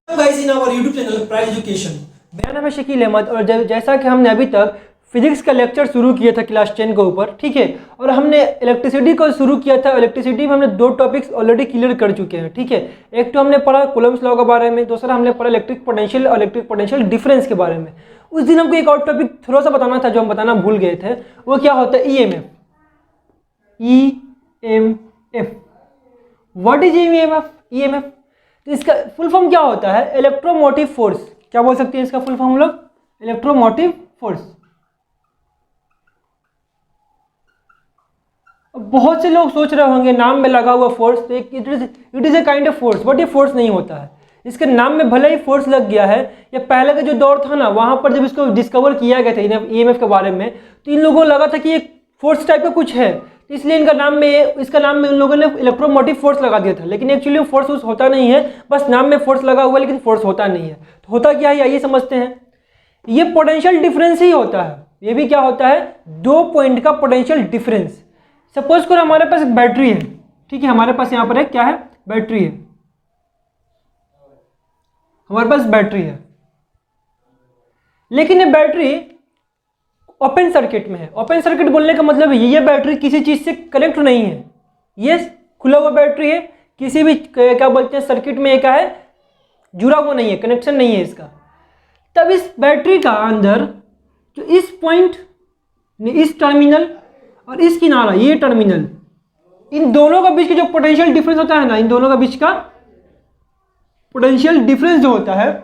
Guys, in our YouTube channel Pride Education. मेरा नाम है शकील अहमद और जैसा कि हमने अभी तक फिजिक्स का लेक्चर शुरू किया था क्लास 10 के ऊपर, ठीक है, और हमने इलेक्ट्रिसिटी को शुरू किया था। इलेक्ट्रिसिटी में हमने दो टॉपिक्स ऑलरेडी क्लियर कर चुके हैं, ठीक है। एक तो हमने पढ़ा कूलम्ब्स लॉ के बारे में, दूसरा हमने पढ़ा इलेक्ट्रिक पोटेंशियल और इलेक्ट्रिक पोटेंशियल डिफरेंस के बारे में। उस दिन हमको एक और टॉपिक थोड़ा सा बताना था जो हम बताना भूल गए थे, वो क्या होता है EMF। What is EMF? तो इसका फुल फॉर्म क्या होता है? Electromotive force. क्या बोल सकते हैं इसका फुल फॉर्म हम लोग? Electromotive force. बहुत से लोग सोच रहे होंगे नाम में लगा हुआ फोर्स तो it is a kind of force, but ये फोर्स नहीं होता है। इसके नाम में भले ही फोर्स लग गया है। ये पहले का जो दौर था ना, वहां पर जब इसको डिस्कवर किया गया था EMF के बारे में, तो इन लोगों को लगा था कि ये फोर्स टाइप का कुछ है, तो इसलिए इसका नाम में उन लोगों ने इलेक्ट्रोमोटिव फोर्स लगा दिया था। लेकिन एक्चुअली फोर्स होता नहीं है, बस नाम में फोर्स लगा हुआ है लेकिन फोर्स होता नहीं है। तो होता क्या है आइए समझते हैं। ये पोटेंशियल डिफरेंस ही होता है। ये भी क्या होता है? दो पॉइंट का पोटेंशियल डिफरेंस। सपोज करो हमारे पास एक बैटरी है, ठीक है, हमारे पास यहाँ पर क्या है? बैटरी है। हमारे पास बैटरी है, लेकिन ये बैटरी ओपन सर्किट में है। ओपन सर्किट बोलने का मतलब ये बैटरी किसी चीज से कनेक्ट नहीं है। ये खुला हुआ बैटरी है, किसी भी क्या बोलते हैं सर्किट में क्या है? जुड़ा हुआ नहीं है, कनेक्शन नहीं है इसका। तब इस बैटरी का अंदर जो इस पॉइंट, इस टर्मिनल और इस किनारा, ये टर्मिनल, इन दोनों का बीच का जो पोटेंशियल डिफरेंस होता है ना, इन दोनों का बीच का पोटेंशियल डिफरेंस जो होता है,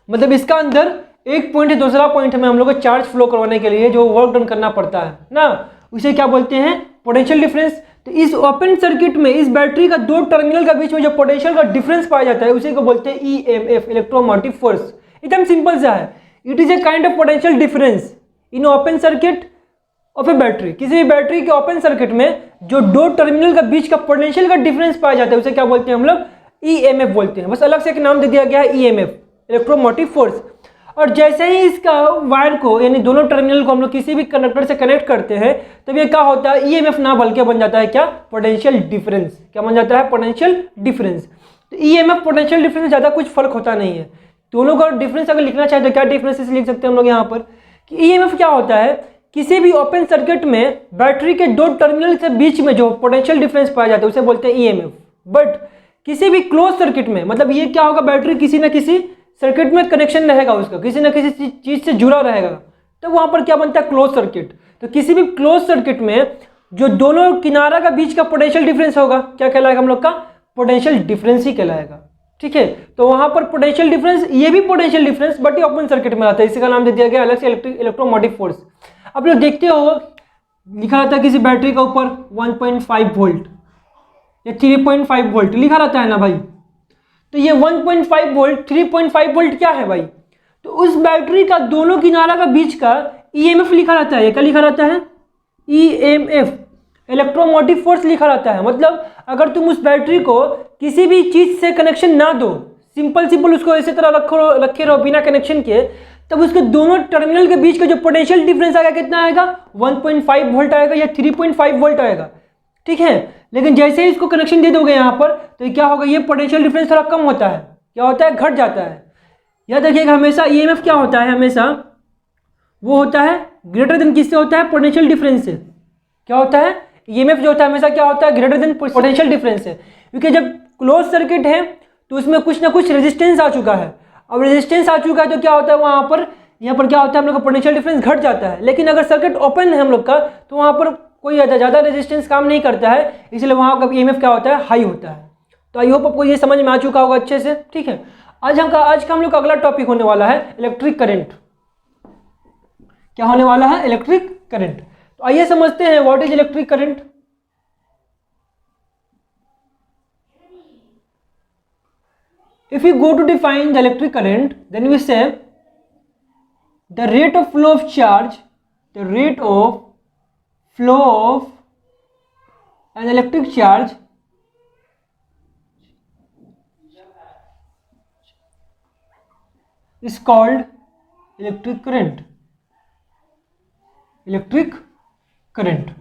मतलब इसका अंदर एक पॉइंट है, दूसरा पॉइंट में हम लोग को चार्ज फ्लो करवाने के लिए जो वर्क डन करना पड़ता है ना, उसे क्या बोलते हैं? Potential difference. तो इस ओपन सर्किट में इस बैटरी का दो टर्मिनल का बीच में जो पोटेंशियल का डिफरेंस पाया जाता है उसे को बोलते हैं EMF, इलेक्ट्रोमोटिव फोर्स। एकदम सिंपल सा है। It is a kind of potential difference in open circuit of A battery. किसी भी बैटरी के ओपन सर्किट में जो दो टर्मिनल का बीच का पोटेंशियल का डिफरेंस पाया जाता है उसे क्या बोलते हैं हम लोग? EMF बोलते हैं। बस अलग से एक नाम दे दिया गया है EMF, इलेक्ट्रोमोटिव फोर्स। और जैसे ही इसका वायर को, यानी दोनों टर्मिनल को हम लोग किसी भी कंडक्टर से कनेक्ट करते हैं, तब ये क्या होता है? EMF ना बल्कि बन जाता है क्या? Potential difference. क्या बन जाता है? Potential difference. तो EMF पोटेंशियल डिफरेंस ज़्यादा कुछ फर्क होता नहीं है। दोनों का डिफरेंस अगर लिखना चाहे तो क्या डिफरेंसेस लिख सकते हैं हम लोग यहाँ पर कि EMF क्या होता है? किसी भी ओपन सर्किट में बैटरी के दो टर्मिनल के बीच में जो पोटेंशियल डिफरेंस पाया जाता है उसे बोलते हैं EMF। बट किसी भी क्लोज सर्किट में, मतलब ये क्या होगा? बैटरी किसी न किसी सर्किट में कनेक्शन रहेगा, उसका किसी न किसी चीज से जुड़ा रहेगा, तो वहां पर क्या बनता है? Close circuit. तो किसी भी क्लोज सर्किट में जो दोनों किनारा का बीच का पोटेंशियल डिफरेंस होगा क्या कहलाएगा हम लोग का? पोटेंशियल डिफरेंस ही कहलाएगा, ठीक है। तो वहां पर पोटेंशियल डिफरेंस, ये भी पोटेंशियल डिफरेंस, बट ये ओपन सर्किट में आता है, इसी का नाम दे दिया गया अलग से इलेक्ट्रोमोटिव फोर्स। अब लोग देखते हो लिखा रहता है किसी बैटरी के ऊपर 1.5 वोल्ट या 3.5 वोल्ट लिखा रहता है ना भाई। तो ये 1.5 वोल्ट, 3.5 वोल्ट क्या है भाई? तो उस बैटरी का दोनों किनारा का बीच का EMF लिखा रहता है। क्या लिखा रहता है? EMF, इलेक्ट्रोमोटिव फोर्स लिखा रहता है। मतलब अगर तुम उस बैटरी को किसी भी चीज से कनेक्शन ना दो, सिंपल उसको ऐसे तरह रखे रहो बिना कनेक्शन के, तब उसके दोनों टर्मिनल के बीच का जो पोटेंशियल डिफरेंस आएगा कितना आएगा? 1.5 वोल्ट आएगा या 3.5 वोल्ट आएगा, ठीक है। लेकिन जैसे ही इसको कनेक्शन दे दोगे यहाँ पर, तो क्या होगा? ये पोटेंशियल डिफरेंस थोड़ा कम होता है। क्या होता है? घट जाता है। याद रखिएगा हमेशा EMF क्या होता है? हमेशा वो होता है ग्रेटर देन किससे होता है? पोटेंशियल डिफरेंस से। क्या होता है? EMF जो होता है हमेशा क्या होता है? ग्रेटर देन पोटेंशियल डिफरेंस से। क्योंकि जब क्लोज सर्किट है तो उसमें कुछ ना कुछ रेजिस्टेंस आ चुका है। अब रेजिस्टेंस आ चुका है तो क्या होता है? वहाँ पर यहाँ पर क्या होता है? हम लोग का पोटेंशियल डिफरेंस घट जाता है। लेकिन अगर सर्किट ओपन है हम लोग का, तो वहाँ पर कोई ज़्यादा रेजिस्टेंस काम नहीं करता है, इसलिए वहाँ का EMF क्या होता है? हाई होता है। तो आई होप आपको ये समझ में आ चुका होगा अच्छे से, ठीक है। आज का हम लोग का अगला टॉपिक होने वाला है इलेक्ट्रिक करंट। क्या होने वाला है? Electric current. तो आइए समझते हैं what is electric current. If we go to define the electric current, then we say the rate of flow of charge, the rate of flow of an electric charge is called electric current. Electric current.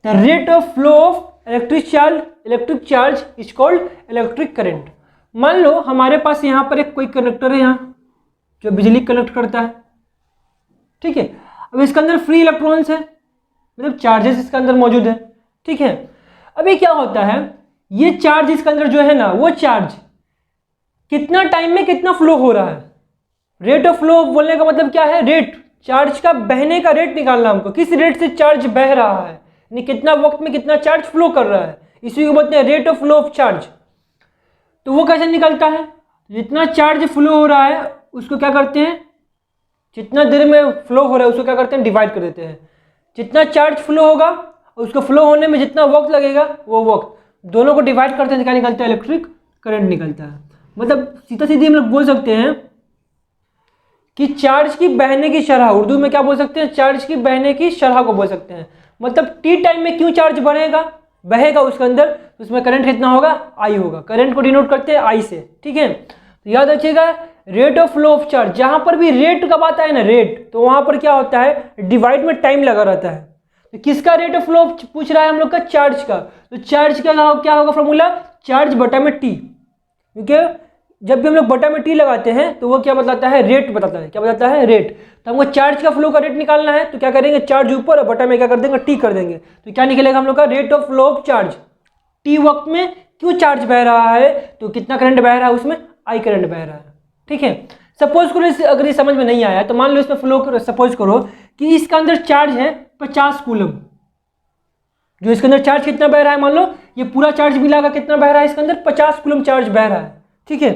The rate of flow of electric charge is called electric current. मान लो हमारे पास यहाँ पर एक कोई conductor है यहाँ जो बिजली कनेक्ट करता है, ठीक है। अब इसके अंदर फ्री इलेक्ट्रॉन्स है, मतलब चार्जेस इसके अंदर मौजूद है, ठीक है। अभी क्या होता है, ये चार्ज इसके अंदर जो है ना, वो चार्ज कितना टाइम में कितना फ्लो हो रहा है। रेट ऑफ फ्लो बोलने का मतलब क्या है, रेट, चार्ज का बहने का रेट निकालना हमको, किस रेट से चार्ज बह रहा है, यानी कितना वक्त में कितना चार्ज फ्लो कर रहा है, इसी को बोलते हैं rate of flow of charge. तो वो कैसे निकलता है, जितना चार्ज फ्लो हो रहा है उसको क्या करते हैं, जितना देर में फ्लो हो रहा है उसको क्या करते हैं, डिवाइड कर देते हैं। जितना चार्ज फ्लो होगा उसको फ्लो होने में जितना वक्त लगेगा वो वक्त, दोनों को डिवाइड करते हैं, क्या निकलता है, इलेक्ट्रिक करंट निकलता है। मतलब सीधा सीधी हम लोग बोल सकते हैं कि चार्ज की बहने की शरह, उर्दू में क्या बोल सकते हैं, चार्ज की बहने की शरह को बोल सकते हैं। मतलब टी टाइम में क्यों चार्ज बढ़ेगा, बहेगा उसके अंदर, तो उसमें करंट कितना होगा, आई होगा। करंट को डिनोट करते हैं आई से, ठीक है। तो याद रखिएगा rate of flow of charge, जहां पर भी रेट कब आता है ना, रेट, तो वहां पर क्या होता है, डिवाइड में टाइम लगा रहता है। तो किसका रेट ऑफ फ्लो पूछ रहा है हम लोग का, चार्ज का। तो चार्ज का क्या होगा फॉर्मूला, चार्ज बटा में टी, क्योंकि जब भी हम लोग बटा में टी लगाते हैं तो वो क्या बताता है, रेट बताता है। क्या बताता है, रेट। तो हमको चार्ज का फ्लो का रेट निकालना है, तो क्या करेंगे, चार्ज ऊपर और बटा में क्या कर देंगे, टी कर देंगे। तो क्या निकलेगा हम लोग का, rate of flow of charge. T वक्त में क्यों चार्ज बह रहा है, तो कितना करंट बह रहा है, उसमें आई करंट बह रहा है, ठीक है। सपोज करो अगर ये समझ में नहीं आया तो मान लो इसमें फ्लो करो, सपोज करो कि इसके अंदर चार्ज है 50 कूलम, जो इसके अंदर चार्ज कितना बह रहा है, मान लो ये पूरा चार्ज मिलाकर कितना बह रहा है, इसके अंदर 50 कूलम चार्ज बह रहा है, ठीक है।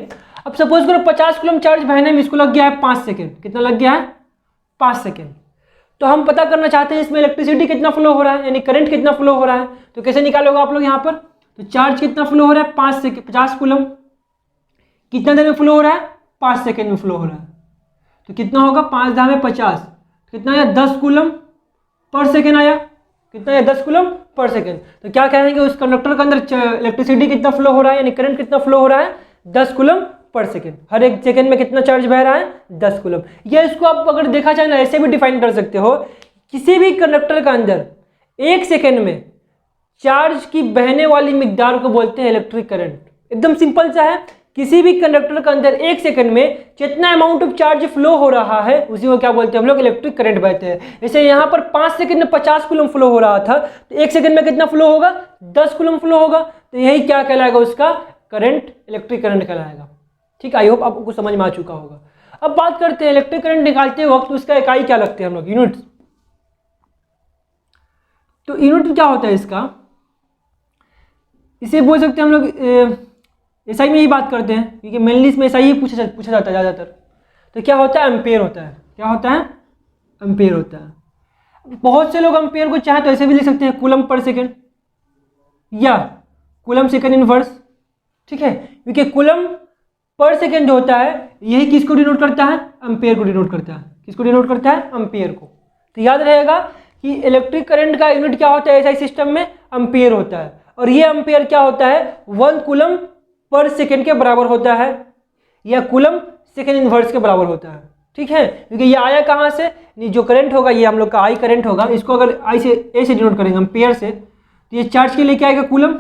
अब सपोज करो 50 कूलम चार्ज बहने में इसको लग गया है 5 सेकेंड, कितना लग गया है, 5 सेकेंड। तो हम पता करना चाहते हैं इसमें इलेक्ट्रिसिटी कितना फ्लो हो रहा है, यानी करंट कितना फ्लो हो रहा है। तो कैसे निकालोगे आप लोग यहाँ पर, तो चार्ज कितना फ्लो हो रहा है, 50 कूलम, कितना देर में फ्लो हो रहा है, 5 सेकेंड में फ्लो हो रहा है। तो कितना होगा, 5 × 50, कितना आया, 10 कूलम पर सेकेंड आया, कितना है, 10 कूलम पर सेकेंड। तो क्या कहेंगे, उस कंडक्टर के अंदर इलेक्ट्रिसिटी कितना फ्लो हो रहा है, यानी करंट कितना फ्लो हो रहा है, 10 कूलम पर सेकेंड। हर एक सेकेंड में कितना चार्ज बह रहा है, 10 कूलम। या इसको आप अगर देखा जाए ना, ऐसे भी डिफाइन कर सकते हो, किसी भी कंडक्टर का अंदर 1 सेकेंड में चार्ज की बहने वाली मिकदार को बोलते हैं इलेक्ट्रिक करंट। एकदम सिंपल सा है, किसी भी कंडक्टर के अंदर 1 सेकंड में जितना अमाउंट ऑफ चार्ज फ्लो हो रहा है उसी को क्या बोलते हैं हम लोग, इलेक्ट्रिक करंट बहते हैं। जैसे यहाँ पर 5 सेकंड में 50 कूलम फ्लो हो रहा था, तो 1 सेकंड में कितना फ्लो होगा, 10 कूलम फ्लो होगा। तो यही क्या कहलाएगा, उसका करंट, इलेक्ट्रिक करंट कहलाएगा। ठीक, आई होप आपको समझ में आ चुका होगा। अब बात करते हैं इलेक्ट्रिक करंट निकालते वक्त उसका इकाई क्या लगते हैं हम लोग, यूनिट। तो यूनिट क्या होता है इसका, इसे बोल सकते हैं हम लोग, एसआई में ही बात करते हैं क्योंकि मेनली इसमें एसआई ही पूछा जाता है ज़्यादातर। तो क्या होता है, एम्पेयर होता है। क्या होता है, एम्पेयर होता है। बहुत से लोग एम्पेयर को चाहे तो ऐसे भी लिख सकते हैं, कूलम पर सेकेंड या कूलम सेकेंड इनवर्स। ठीक है, क्योंकि कूलम पर सेकेंड जो होता है यही किसको डिनोट करता है, एम्पेयर को डिनोट करता है। किसको डिनोट करता है, एम्पेयर को। तो याद रहेगा कि इलेक्ट्रिक करंट का यूनिट क्या होता है एसआई सिस्टम में, एम्पेयर होता है। और ये एम्पेयर क्या होता है, 1 कूलम पर सेकेंड के बराबर होता है या कूलम सेकेंड इनवर्स के बराबर होता है। ठीक है, क्योंकि ये आया कहाँ से, जो करंट होगा ये हम लोग का आई करंट होगा, इसको अगर आई से ए से डिनोट करेंगे एम्पेयर से, तो ये चार्ज के लिए क्या आएगा, कूलम,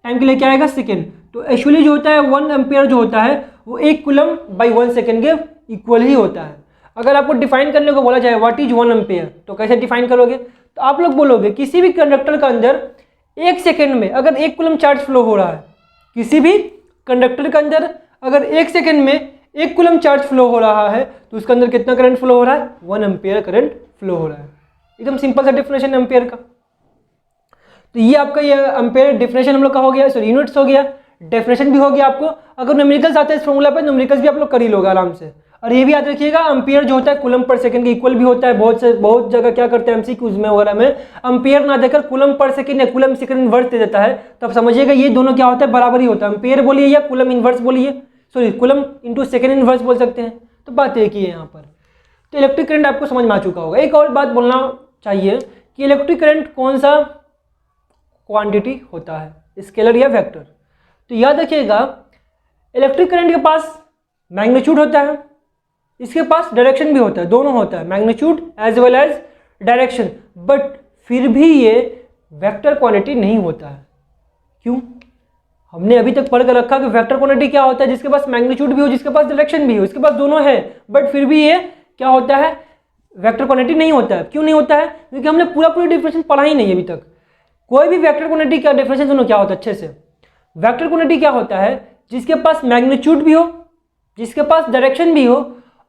टाइम के लिए क्या आएगा, सेकेंड। तो एक्चुअली जो होता है 1 एम्पेयर जो होता है वो 1 कूलम बाई 1 सेकेंड के इक्वल ही होता है। अगर आपको डिफाइन करने को बोला जाए व्हाट इज 1 एम्पेयर, तो कैसे डिफाइन करोगे, तो आप लोग बोलोगे किसी भी कंडक्टर का अंदर 1 सेकेंड में अगर 1 कूलम चार्ज फ्लो हो रहा है, किसी भी कंडक्टर के अंदर अगर 1 सेकेंड में 1 कूलम चार्ज फ्लो हो रहा है तो उसके अंदर कितना करंट फ्लो हो रहा है, 1 एम्पेयर करंट फ्लो हो रहा है। एकदम सिंपल सा डेफिनेशन एम्पेयर का। तो ये आपका ये एम्पेयर डेफिनेशन हम लोग का हो गया, सॉरी यूनिट्स हो गया, डेफिनेशन भी हो गया। आपको अगर न्यूमेरिकल्स आते हैं इस फॉर्मूला पे, न्यूमेरिकल्स भी आप लोग कर ही लोगे आराम से। और ये भी याद रखिएगा एम्पेयर जो होता है कूलम पर सेकंड के इक्वल भी होता है। बहुत जगह क्या करते हैं एमसीक्यूज में वगैरह में, एम्पेयर ना देकर कूलम पर सेकंड या कूलम सेकंड इनवर्स दे देता है। तो आप समझिएगा ये दोनों क्या होता है, बराबर ही होता है। एम्पेयर बोलिए या कूलम इनवर्स बोलिए, sorry coulomb into second inverse बोल सकते हैं। तो बात एक ही है यहाँ पर। तो इलेक्ट्रिक करंट आपको समझ में आ चुका होगा। एक और बात बोलना चाहिए कि इलेक्ट्रिक करंट कौन सा क्वांटिटी होता है, स्केलर या वेक्टर। तो याद रखिएगा इलेक्ट्रिक करंट के पास मैग्नीट्यूड होता है, इसके पास डायरेक्शन भी होता है, दोनों होता है, magnitude as well as direction. But फिर भी ये वेक्टर क्वांटिटी नहीं होता है। क्यों, हमने अभी तक पढ़ कर रखा कि वेक्टर क्वांटिटी क्या होता है, जिसके पास मैग्नीट्यूड भी हो, जिसके पास डायरेक्शन भी हो, इसके पास दोनों है, बट फिर भी ये क्या होता है, वेक्टर क्वांटिटी नहीं होता है। क्यों नहीं होता है? क्योंकि हमने पूरा डिफिनेशन पढ़ा ही नहीं अभी तक। कोई भी वेक्टर क्वांटिटी का डेफिनेशन सुनो क्या होता है अच्छे से। वेक्टर क्वांटिटी क्या होता है, जिसके पास मैग्नीट्यूड भी हो, जिसके पास डायरेक्शन भी हो,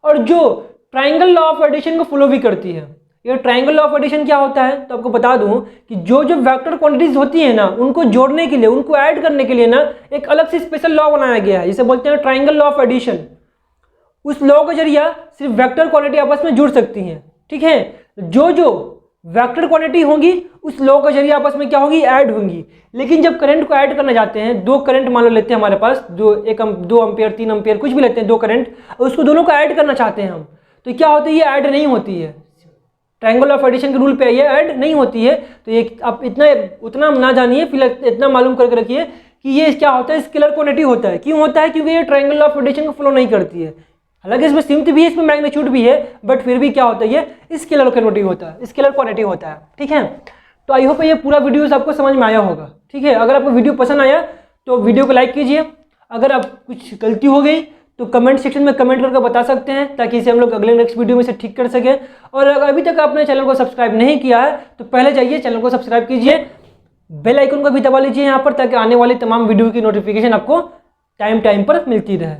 और जो ट्राइंगल लॉ ऑफ एडिशन को फॉलो भी करती है। ये ट्राइंगल लॉ ऑफ एडिशन क्या होता है, तो आपको बता दूं कि जो जो वेक्टर क्वांटिटीज होती है ना, उनको जोड़ने के लिए, उनको ऐड करने के लिए ना एक अलग से स्पेशल लॉ बनाया गया है, जिसे बोलते हैं ट्राइंगल लॉ ऑफ एडिशन। उस लॉ के जरिए सिर्फ वेक्टर क्वांटिटी आपस में जुड़ सकती हैं, ठीक है। जो जो वेक्टर क्वांटिटी होंगी उस लॉ के जरिए आपस में क्या होगी, ऐड होंगी। लेकिन जब करंट को ऐड करना चाहते हैं, दो करंट मान लो लेते हैं हमारे पास, 2 एम्पियर 3 एम्पियर कुछ भी लेते हैं, दो करंट, उसको दोनों को ऐड करना चाहते हैं हम, तो क्या होता है, ये ऐड नहीं होती है। ट्रायंगल ऑफ एडिशन के रूल पे ये ऐड नहीं होती है। तो ये आप उतना ना जानिए, फिलहाल इतना मालूम करके रखिए कि ये क्या होता है, स्केलर क्वांटिटी होता है। क्यों होता है? क्योंकि ये ट्रायंगल ऑफ एडिशन को फॉलो नहीं करती है। हालांकि इसमें सिम्थ भी है, इसमें मैग्नीट्यूड भी है, बट फिर भी क्या होता है, ये स्केलर क्वांटिटी होता है, स्केलर क्वांटिटी होता है, ठीक है। तो आई होप ये पूरा वीडियो आपको समझ में आया होगा, ठीक है। अगर आपको वीडियो पसंद आया तो वीडियो को लाइक कीजिए। अगर आप कुछ गलती हो गई तो कमेंट सेक्शन में कमेंट करके बता सकते हैं, ताकि इसे हम लोग अगले नेक्स्ट वीडियो में से ठीक कर सकें। और अगर अभी तक आपने चैनल को सब्सक्राइब नहीं किया है तो पहले जाइए चैनल को सब्सक्राइब कीजिए, बेल आइकन को भी दबा लीजिए यहाँ पर, ताकि आने वाली तमाम वीडियो की नोटिफिकेशन आपको टाइम पर मिलती रहे।